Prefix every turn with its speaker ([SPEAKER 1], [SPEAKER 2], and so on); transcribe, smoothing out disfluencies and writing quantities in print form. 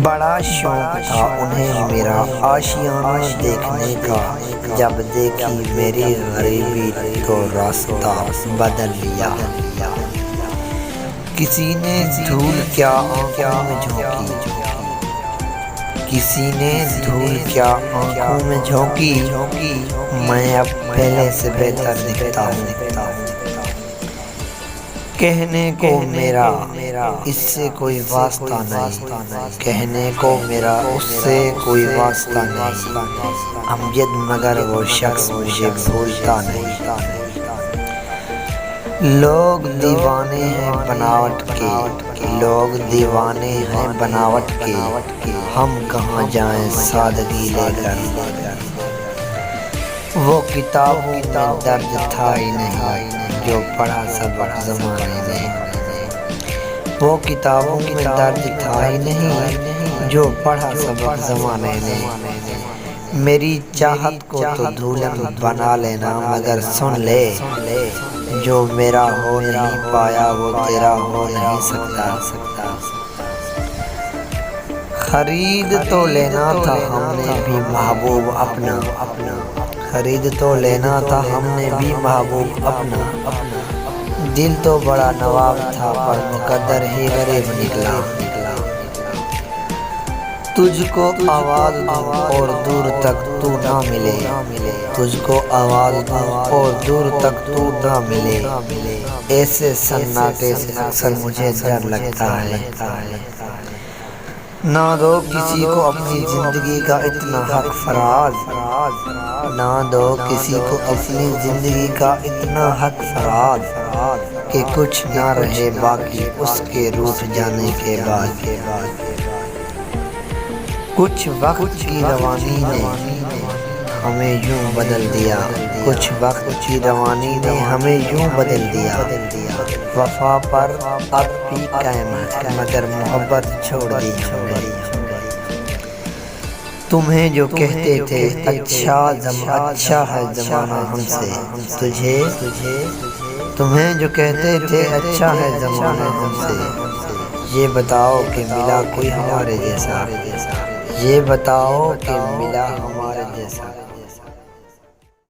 [SPEAKER 1] بڑا شوق تھا انہیں میرا آشیانہ دیکھنے کا، جب دیکھی میری غریبی تو راستہ بدل لیا۔ کسی نے دھول کیا آنکھوں میں جھونکی، کسی نے دھول کیا آنکھوں میں جھونکی، میں اب پہلے سے بہتر دکھتا ہوں۔ کہنے کو میرا اس سے کوئی واسطہ نہیں، کہنے کو میرا اس سے کوئی واسطہ نہیں، امجد مگر وہ شخص مجھے بھولتا نہیں۔ لوگ دیوانے ہیں بناوٹ کے، لوگ دیوانے ہیں بناوٹ کے، ہم کہاں جائیں سادگی لے کر۔ وہ کتابوں میں درد تھا ہی نہیں جو پڑھا سبق زمانے نے، وہ کتابوں میں درد تھا ہی نہیں جو پڑھا سبق زمانے نے۔ میری چاہت کو تو دھولن بنا لینا، مگر سن لے جو میرا ہو نہیں پایا وہ تیرا ہو نہیں سکتا۔ خرید تو لینا تھا ہم نے بھی محبوب اپنا، خرید تو لینا تھا ہم نے بھی محبوب اپنا، دل تو بڑا نواب تھا پر مقدر ہی غریب نکلا۔ تجھ کو آواز دوں اور دور تک تو نہ ملے، تجھ کو آواز دوں اور دور تک تو نہ ملے، ایسے سناٹے سے اکثر مجھے ڈر لگتا ہے۔ نہ دو کسی کو اپنی زندگی کا اتنا حق فراز، نہ دو کسی کو اپنی زندگی کا اتنا حق فراز، کہ کچھ نہ رہے باقی اس کے روٹھ جانے کے بعد۔ کچھ وقت کی روانی نے ہمیں یوں بدل دیا، کچھ وقت کی روانی نے ہمیں یوں بدل دیا۔ وفا پر اب بھی قائم ہے مگر محبت چھوڑ دی ہم نے۔ تمہیں جو کہتے تھے اچھا ہے زمانہ ہم سے، تمہیں جو کہتے تھے اچھا ہے زمانہ ہم سے، یہ بتاؤ کہ ملا کوئی ہمارے جیسا، یہ بتاؤ کہ ملا ہمارے جیسا۔